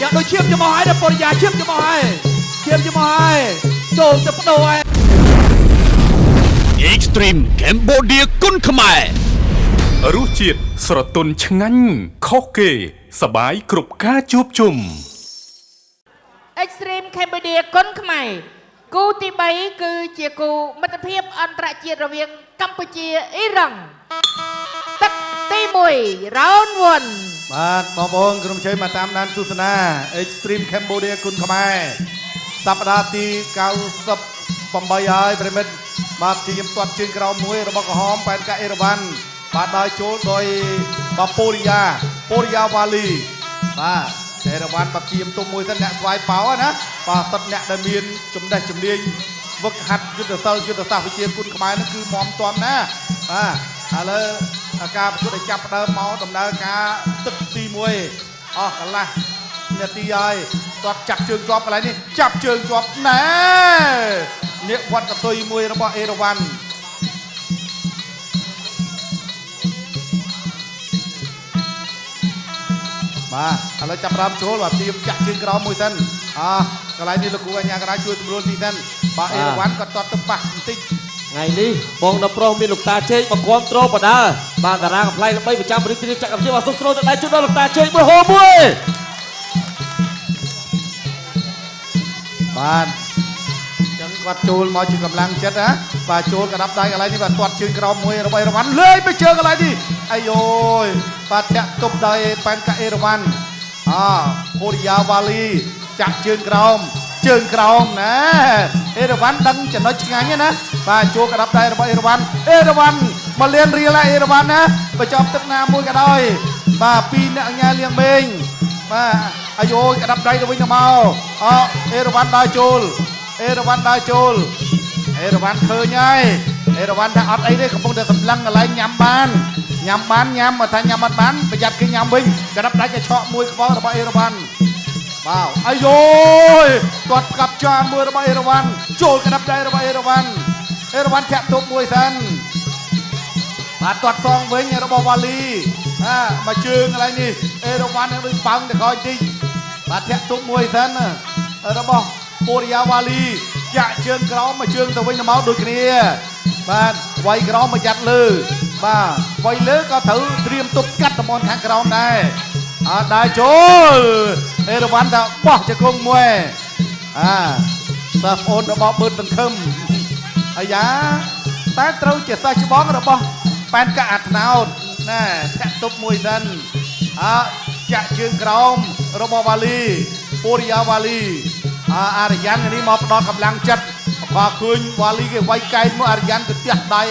อยากโดยเชี่ยมจะมาให้นะปริยาเชี่ยมจะมาให้เชี่ยมจะมาให้โจมจะปโดย Extreme Cambodia គុនខ្មែររសជាតិស្រទន់ឆ្ងាញ់ខុសគេសប្បាយគ្រប់ការជួបជុំ Extreme Cambodia គុនខ្មែរគូទី3គឺជាគូមិត្តភាពអន្តរជាតិរវាងកម្ពុជាអ៊ីរ៉ង់ទឹកទី1 Round 1បាទបងប្អូនក្រុមជ័យមកតាមដានទស្សនា Extreme Cambodia គុនខ្មែរសប្តាហ៍ទី98ហើយប្រិមិត្តបាទជាខ្ញុំទាត់ជើងក្រោមមួយរបស់ក្រហមបែនកាអេរ៉ាវ៉ាន់បាទដោយចូលដោយបពូរីយ៉ាវ៉ាលីបាទអេរ៉ាវ៉ាន់បាត់ជាមទុំមួយសិនអ្នកស្វាយប៉ោណាបាទសិតអ្នកដែលមានចំណេះជំនាញវឹកហាត់យុទ្ធសាស្ត្រវិជ្ជាគុនខ្មែរនោះគឺមមតំណាបាទឥឡូវការប្រកួតឲ្យចាប់ផ្ដើមមកដំណើរការទឹកទី1អស់កន្លះនាទីហើយគាត់ចាប់ជើងជាប់កន្លែងនេះចាប់ជើងជាប់ណែនេះវត្តកតុយមួយរបស់អេរ៉ាវ៉ាន់បាទឥឡូវចាប់ផ្ដើមចូលបាទព្យាយាមចាក់ជើងក្រោមមួយសិនកន្លែងនេះលោកគ្រូអញ្ញាកណ្ដាលជួយសម្រួលទីសិនបាទអេរ៉ាវ៉ាន់គាត់ទាត់ទៅប៉ះបន្តិចថ្ងៃនេះបងនៅប្រុសមានលោកតាជេងមកគ្រប់ត្រូលបដាបាទតារាកំ pl ៃល្បីប្រចាំរាជធានីចក្រពជាបាទសុខស្រួលទៅដៃជួយដល់លោកតាជេងមួយហូបមួយបាទចឹងគាត់ចូលមកជាកម្លាំងចិត្តណាបាទចូលកណ្ដាប់ដៃកន្លែងនេះបាទទាត់ជើងក្រោមមួយរបស់អេរ៉ាវ៉ាន់លើយទៅជើងកន្លែងនេះអាយអូយបាទធាក់ទប់ដោយប៉ែនកាអេរ៉ាវ៉ាន់ពូរីយ៉ាវ៉ាលីចាក់ជើងក្រោមណាអេរ៉ាវ៉ាន់ដឹងចំណុចឆ្ងាញ់ណាបាទចូលកណ្ដាប់ដៃរបស់អេរ៉ាវ៉ាន់មកលៀនរៀលអេរ៉ាវ៉ាន់ណាបញ្ចប់ទឹកណាមួយក៏ដោយបាទពីរអ្នកញ៉ាលៀងមេងបាទអាយអូយកណ្ដាប់ដៃទៅវិញទៅមកអេរ៉ាវ៉ាន់ដើរចូលអេរ៉ាវ៉ាន់ឃើញហើយអេរ៉ាវ៉ាន់ថាអត់អីទេកំពុងតែសម្លឹងកន្លែងញ៉ាំបានមកថាញ៉ាំអត់បានប្រយ័ត្នគេញ៉ាំវិញកណ្ដាប់ដៃគេឆក់មួយក្បោរបស់អេរ៉ាវ៉ាន់បាទអាយអូយទាត់កាប់ចានមួយរបស់អេរ៉ាវ៉ាន់ចូលកណ្ដាប់ដៃរបស់អេរ៉ាវ៉ាន់ធាក់ទប់មួយសិនបាទទាត់សងវិញរបស់វ៉ាលីមកជើងកន្លែងនេះអេរ៉ាវ៉ាន់នឹងដូចប៉ឹងទៅក្រោយតិចបាទធាក់ទប់មួយសិនរបស់ពូរីយ៉ាវ៉ាលីចាក់ជើងក្រោមមកជើងទៅវិញទៅមកដូចគ្នាបាទវាយក្រោមមកយ៉ាត់លើបាទវាយលើក៏ត្រូវត្រៀមទប់ស្កាត់តំបន់ខាងក្រោមដែរដើរចូលអេរ៉ាវ៉ាន់ថាបោះជង្គង់មួយសិស្សប្អូនរបស់បឺតសង្ឃឹមអាយ៉ាតែត្រូវជាសិស្សច្បងរបស់ប៉ែនកាអាត្នោតណាធាក់ទប់មួយសិនចាក់ជើងក្រោមរបស់វ៉ាលីពូរីយ៉ាវ៉ាលីអារយ៉ាន់នេះមកផ្ដល់កម្លាំងចិត្តគាត់ឃើញវ៉ាលីគេវាយកែងមកអារយ៉ាន់ទៅផ្ទះដៃ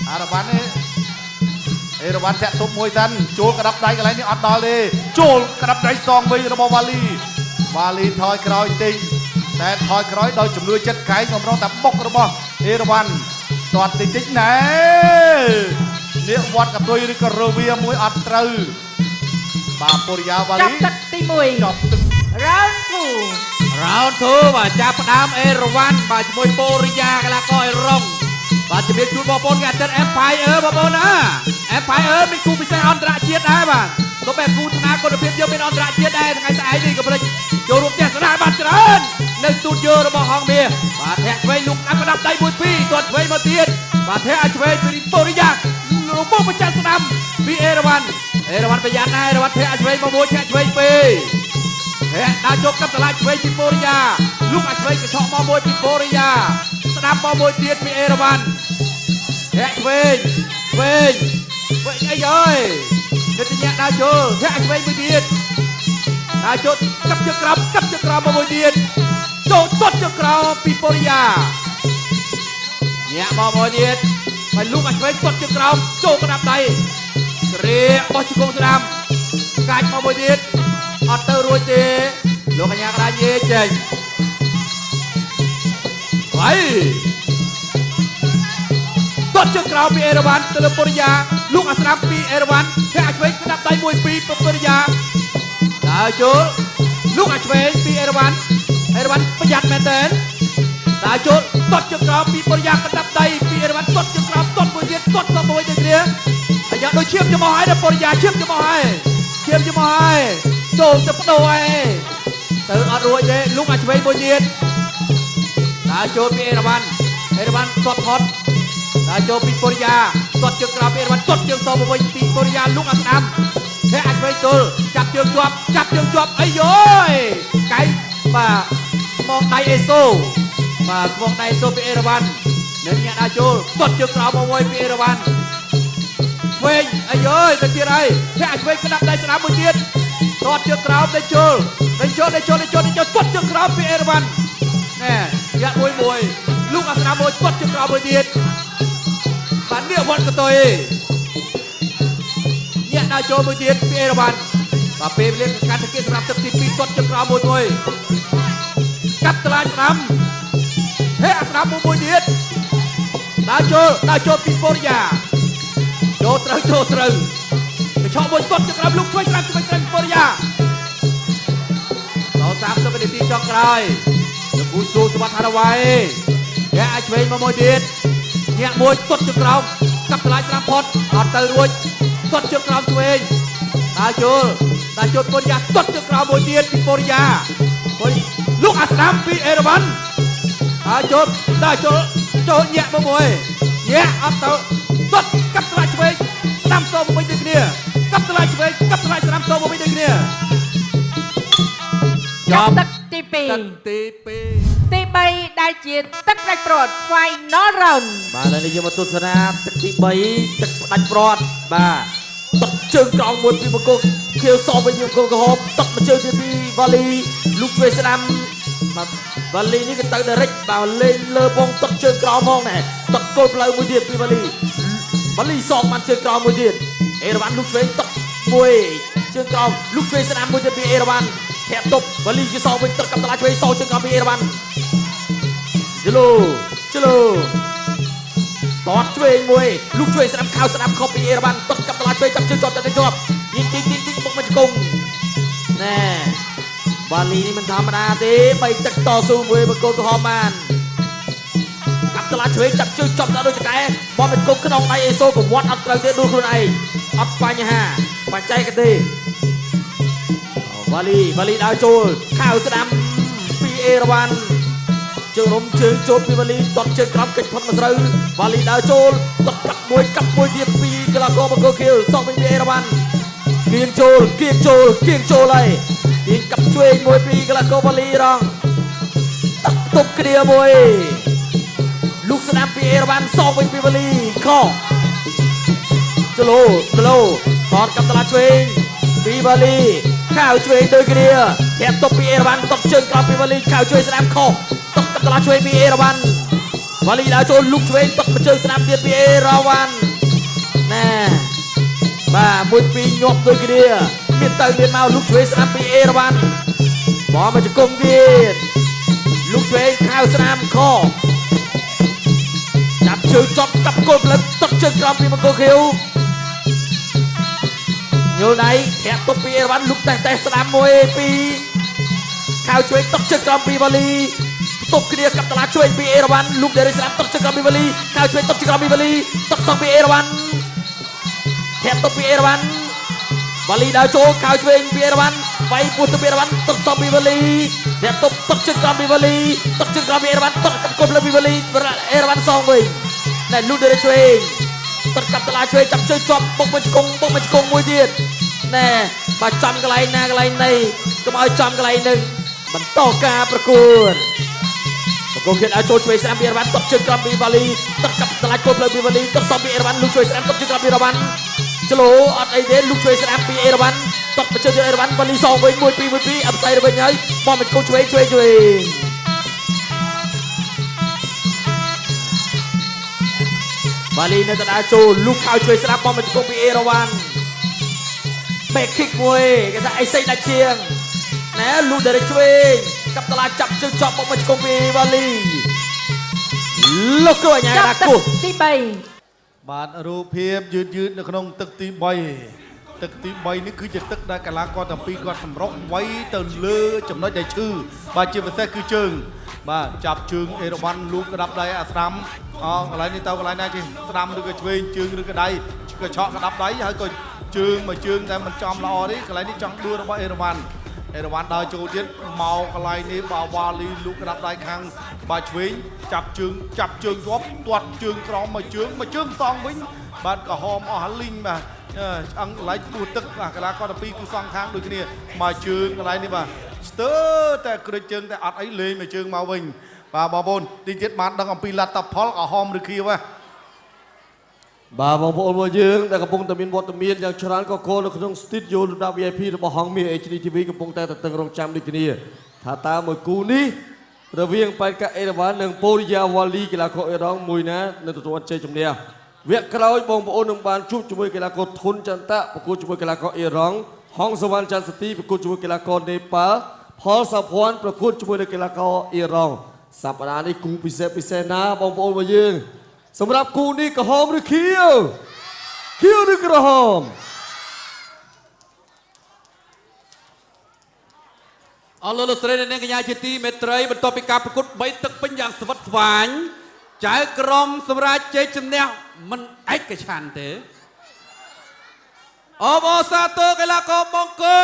អេរ៉ាវ៉ាន់ធាក់ទប់មួយសិនចូលកណ្ដាប់ដៃកន្លែងនេះអត់ដល់ទេចូលកណ្ដាប់ដៃសងវិញរបស់វ៉ាលីថយក្រោយតិចតែថយក្រោយដោយជំនួយចិត្តកែងបំរុងតែបុករបស់អេរ៉ាវ៉ាន់ទាត់តិចណែនេះវត្តកតុយឬក៏រវាមួយអត់ត្រូវបាទពូរីយ៉ាវ៉ាលីចាប់ទឹកទី1ចាប់ទឹក Round 2 បាទចាប់ផ្ដើមអេរ៉ាវ៉ាន់បាទជាមួយពូរីយ៉ាកីឡាករអេរ៉ុងបាទជំរាបជូនបងប្អូនគេអាទិត្យ Empire បងប្អូនណា Empire មានគូពិសេសអន្តរជាតិដែរបាទក៏បែបគូថ្នាក់គុណភាពយើងមានអន្តរជាតិដែរថ្ងៃស្អែកនេះក៏ភ្លេចចូលរួមទស្សនាបានច្រើននៅស្ទូឌីយោរបស់ហងមាសបាទធាក់ឆ្វេងលោកអាប់កណ្ដាប់ដៃ1 2ទាត់ឆ្វេងមកទៀតបាទធាក់ឲ្យឆ្វេងពីពូរីយ៉ាលោកពុកប្រចាំស្ដាំពីអេរ៉ាវ៉ាន់ប្រយ័ត្នណាអេរ៉ាវ៉ាន់ធាក់ឲ្យឆ្វេងមកមួយធាក់ឆ្វេងពីរដើរយកកាប់តឡាឆ្វេងពីពូរីយ៉ាលោកអាចឆ្វេងកញ្ឆក់មកមួយពីពូរីយ៉ាស្ដាប់មកមួយទៀតពីអេរ៉ាវ៉ាន់ធាក់ឆ្វេងអីអើយគិតតែញាក់ដើរចូលធាក់ឆ្វេងមួយទៀតដើរចូលកាប់ជើងក្រោមមកមួយទៀតចូលទាត់ជើងក្រោមពីពូរីយ៉ាញាក់មកមួយទៀតហើយលោកអាចឆ្វេងទាត់ជើងក្រោមចូលកណ្ដាប់ដៃរៀកបោះជង្គង់ស្ដាំកាច់មកមួយទៀតអត់ទៅរួចទេលោកកញ្ញាកណ្ដាលនិយាយចេញហើយទាត់ជើងក្រោមពីអេរ៉ាវ៉ាន់ទៅលើពូរីយ៉ាលោកអាស្ដាប់ពីអេរ៉ាវ៉ាន់ធាក់ឆ្វេងក្តាប់ដៃ1 2ពីពូរីយ៉ាដើរចូលលោកអាឆ្វេងពីអេរ៉ាវ៉ាន់ប្រយ័ត្នមែនតើដើរចូលទាត់ជើងក្រោមពីពូរីយ៉ាក្តាប់ដៃពីអេរ៉ាវ៉ាន់ទាត់ជើងក្រោមទាត់មួយទៀតទាត់សងមួយដូចគ្នាអាយ៉ាដូចឈាមចំហឲ្យដល់ពូរីយ៉ាឈាមចំហឲ្យ ចូលទៅបដូរឯងទៅអត់រួចទេលោកអាចឆ្វេងមួយទៀតដើរចូលពីអេរវ៉ាន់ទាត់ផុតដើរចូលពីពូរីយ៉ាទាត់ជើងក្រោមពីអេរវ៉ាន់ទាត់ជើងសមកវិញពីពូរីយ៉ាលោកអាស្ដាំតែអាចឆ្វេងទល់ចាប់ជើងជាប់អីយោយកែបាទស្មងដៃអេសូបាទស្មងដៃអេសូពីអេរវ៉ាន់នៅអ្នកដើរចូលទាត់ជើងក្រោមមកវិញពីអេរវ៉ាន់ឆ្វេងអីយោទៅទៀតហើយតែអាចឆ្វេងក្តាប់ដៃស្ដាំមួយទៀតទាត់ជើងក្រោមដេញចូលទាត់ជើងក្រោមពីអេរវ៉ាន់ណែយ៉ាក់មួយលោកអាស្ដាំមួយទាត់ជើងក្រោមមួយទៀតបាននេះវត្តកតុយញាក់ដើរចូលមួយទៀតពីអេរវ៉ាន់បាទពេលវេលាកាន់តែគេសម្រាប់ទឹកទី2ទាត់ជើងក្រោមមួយកាត់តឡាស្ដាំហេអាស្ដាំមួយទៀតដើរចូលពីពូរីយ៉ាចូលត្រូវទៅឆក់មួយទាត់ជើងក្រោមលោកជួយស្ដាំពូរីយ៉ាដល់30វិនាទីចុងក្រោយលោកគូស៊ូសវត្ថរវ៉ៃយ៉ាអាចឆ្វេងមកមួយទៀតញាក់មួយទាត់ជើងក្រោមកាប់តឡាស្ដាំផុតអត់ទៅរួចទាត់ជើងក្រោមឆ្វេងដើរចូលពូរីយ៉ាទាត់ជើងក្រោមមួយទៀតពីពូរីយ៉ាលោកអាស្ដាំពីអេរវ៉ាន់ដើរចូលញាក់មកមួយញាក់អត់ទៅទាត់កាប់តឡាឆ្វេងស្ដាំសូមវិញដូចគ្នាកាប់តឡាឆ្វេងកាប់តឡាស្ដាំសូមវិញដូចគ្នាចាប់ទឹកទី2ទី3ដែលជាទឹកផ្ដាច់ព្រាត់ Final Round បាទឥឡូវនេះយើងមកទស្សនាទឹកទី3ទឹកផ្ដាច់ព្រាត់បាទទឹកជើងក្រោមមួយពីបង្គោលខៀវសវិញបង្គោលក្រហមទឹកមួយជើងទៀតពីវ៉ាលីលោកឆ្វេងស្ដាំបាទវ៉ាលីនេះក៏ទៅ direct បាទលេងលើបងទឹកជើងក្រោមហ្មងដែរទឹកគល់ផ្លូវមួយទៀតពីវ៉ាលីសងបានជើងក្រោមមួយទៀតអេរវ៉ាន់លោកឆ្វេងទឹកមួយជើងក្រោមលោកឆ្វេងស្ដាំមួយទៀតពីអេរវ៉ាន់ធាក់ទប់វ៉ាលីគេសងវិញទឹកកាប់តឡាឆ្វេងសងជើងក្រោមពីអេរវ៉ាន់ជលូតតឆ្វេងមួយលោកឆ្វេងស្ដាំខោស្ដាំខុសពីអេរវ៉ាន់ទឹកកាប់តឡាឆ្វេងចាប់ជើងជាប់ទីបុកមកជង្គង់ណែវ៉ាលីនេះមិនធម្មតាទេបីទឹកតស៊ូមួយបង្គោលក្រហមបានកាប់តឡាឆ្វេងចាប់ជើងជាប់ដល់ដូចចកែបោះមកជង្គង់ក្នុងដៃអេសូក៏វត្តអត់ត្រូវទេដួលខ្លួនឯងអត់បញ្ហាបច្ចេកទេសវ៉ាលីដើរចូលខៅស្ដាំពីអេរវ៉ាន់ជើងរំជើងចូលពីវ៉ាលីតត់ជើងក្រោមកិច្ចផុតមកស្រូវវ៉ាលីដើរចូលតត់កាប់មួយទៀតពីកីឡាករបង្គោលខៀវសងវិញពីអេរវ៉ាន់គៀងចូលហើយគៀងកាប់ឆ្វេងមួយពីកីឡាករវ៉ាលីរងតាក់ទប់គ្នាមួយលោកស្ដាំពីអេរវ៉ាន់សងវិញពីវ៉ាលីខជឡូតតកាប់តឡាឆ្វេងពីវ៉ាលីខៅឆ្វេងដូចគ្នាធាក់ទប់ពីអេរវ៉ាន់តបជើងក្រោមពីវ៉ាលីខៅឆ្វេងស្ដាំខុសតបកាប់តឡាឆ្វេងពីអេរវ៉ាន់វ៉ាលីដើរចូលលុកឆ្វេងតបជើងស្ដាំទៀតពីអេរវ៉ាន់ណែបាទមួយពីរញាប់ដូចគ្នាមានទៅមានមកលុកឆ្វេងស្ដាំពីអេរវ៉ាន់បោះមកជង្គង់ទៀតលុកឆ្វេងខៅស្ដាំខុសចាប់ជើងចប់កាប់គល់ផ្លឹកតបជើងក្រោមពីបង្គោលខៀវយល់ដៃធាក់ទប់ពីអេរវ៉ាន់លុកតែស្ដាំមួយពីខៅឆ្វេងតបជើងក្រោមពីវ៉ាលីទប់គ្នាកាប់តឡាឆ្វេងពីអេរវ៉ាន់លុកដែលស្ដាំតបជើងក្រោមពីវ៉ាលីខៅឆ្វេងតបជើងក្រោមពីវ៉ាលីតបសងពីអេរវ៉ាន់ធាក់ទប់ពីអេរវ៉ាន់វ៉ាលីដើរចូលខៅឆ្វេងពីអេរវ៉ាន់វាយពោះទៅពីអេរវ៉ាន់តបសងពីវ៉ាលីធាក់ទប់តបជើងក្រោមពីវ៉ាលីតបជើងក្រោមពីអេរវ៉ាន់តបកាប់គល់លើពីវ៉ាលីអេរវ៉ាន់សងវិញតែលុកដែលឆ្វេងតបកាប់តឡាឆ្វេងចាប់ជើងជាប់បុកមកជង្គង់មួយទៀតណែបើចំកន្លែងណាកន្លែងណីកុំឲ្យចំកន្លែងនឹងបន្តការប្រកួតបង្គោលខៀវឲ្យចូលឆ្វេងស្ដាំពីអេរវ៉ាន់តបជើងក្រោមពីវ៉ាលីតបកាប់តឡាចូលផ្លូវពីវ៉ាលីតបសំពីអេរវ៉ាន់លុកឆ្វេងស្ដាំតបជើងក្រោមពីអេរវ៉ាន់ចលោអត់អីទេលុកឆ្វេងស្ដាំពីអេរវ៉ាន់តបជើងអេរវ៉ាន់វ៉ាលីសងវិញ1-2អបស្អីទៅវិញហើយបោះមកជង្គង់ឆ្វេងវ៉ាលីនៅតដើរចូលលុកខៅឆ្វេងស្ដាំបោះមកជង្គង់ពីអេរវ៉ាន់back kick មួយគេថាអីសៃដាច់ជាងណែលូដែលឆ្វេងកាប់តឡាចាប់ជើងជាប់មកជង្គង់ពីវ៉ាលីលោកគ្រូអញ្ញាដាគូទី3បាទរូបភាពយឺតនៅក្នុងទឹកទី3នេះគឺជាទឹកដែលកីឡាករទាំងពីរគាត់សម្រុកໄວទៅលើចំណុចដែលឈឺបាទជាពិសេសគឺជើងបាទចាប់ជើងអេរវ៉ាន់លូកក្តាប់ដៃអាស្ដាំកន្លែងនេះទៅកន្លែងណាគេស្ដាំឬក៏ឆ្វេងជើងឬក៏ដៃក៏ឆក់ក្តាប់ដៃហើយក៏ជើងមួយជើងតែមិនចំល្អទេកន្លែងនេះចង់ដួលរបស់អេរវ៉ាន់ អេរ៉ាវ៉ាន់ដើរចូលទៀតមកកន្លែងនេះបាទវ៉ាលីលូកក្តាប់ដៃខាងបាទឆ្វេងចាប់ជើងជាប់ទាត់ជើងក្រោមមួយជើងសងវិញបាទក្រហមអស់លីងបាទឆ្អឹងកន្លែងពោះទឹកបាទកីឡាករ12គឺសងខាងដូចគ្នាមួយជើងកន្លែងនេះបាទស្ទើរតែក្រិចជើងតែអត់អីលេងមួយជើងមកវិញបាទបងប្អូនទីទៀតបានដឹងអំពីលទ្ធផលក្រហមឬខៀវហ៎ បាទបងប្អូនមកយើងដែលកំពុងតែមានវត្តមានយ៉ាងច្រើនក៏គោលនៅក្នុង studio លំដាប់ VIP របស់ហងមាស HD TV កំពុងតែតឹងរង់ចាំដូចគ្នាថាតើមួយគូនេះរវាងបែកកាអេរ៉ាវ៉ាន់និងប៉ូរីយ៉ាវ៉ាលីកីឡាករអេរ៉ង់មួយណានឹងទទួលជ័យជំនះវគ្គក្រោយបងប្អូននឹងបានជួបជាមួយកីឡាករធុនចន្ទៈប្រកួតជាមួយកីឡាករអេរ៉ង់ហងសវណ្ណច័ន្ទសទីប្រកួតជាមួយកីឡាករនេប៉ាល់ផលសាភ័ណ្ឌប្រកួតជាមួយនឹងកីឡាករអេរ៉ង់សប្តាហ៍នេះគូពិសេសណាបងប្អូនមកយើងសម្រាប់គូនេះក្រហមឬខៀវឬក្រហម អរលោកស្រីនិងកញ្ញាជាទីមេត្រីបន្ទាប់ពីការប្រកួត3ទឹកពេញយ៉ាងស្វិតស្វាញចៅក្រុមសម្រាប់ជ័យជំនះមិនឯកច្ឆន្ទទេអបអរសាទរកីឡាករបង្គោ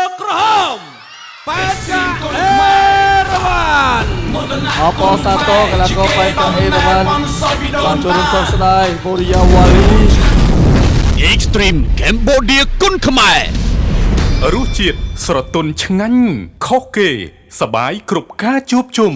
លក្រហមបែកកាអេរ៉ាវ៉ាន់ អបអរសាទរកីឡាករបែកកាអេរ៉ាវ៉ាន់បានចូលរួមសោកស្ដាយប៉ូរីយ៉ាវ៉ាលី Extreme Cambodia គុនខ្មែរ រសជាតិស្រទន់ឆ្ងាញ់ខុសគេសប្បាយគ្រប់ការជួបជុំ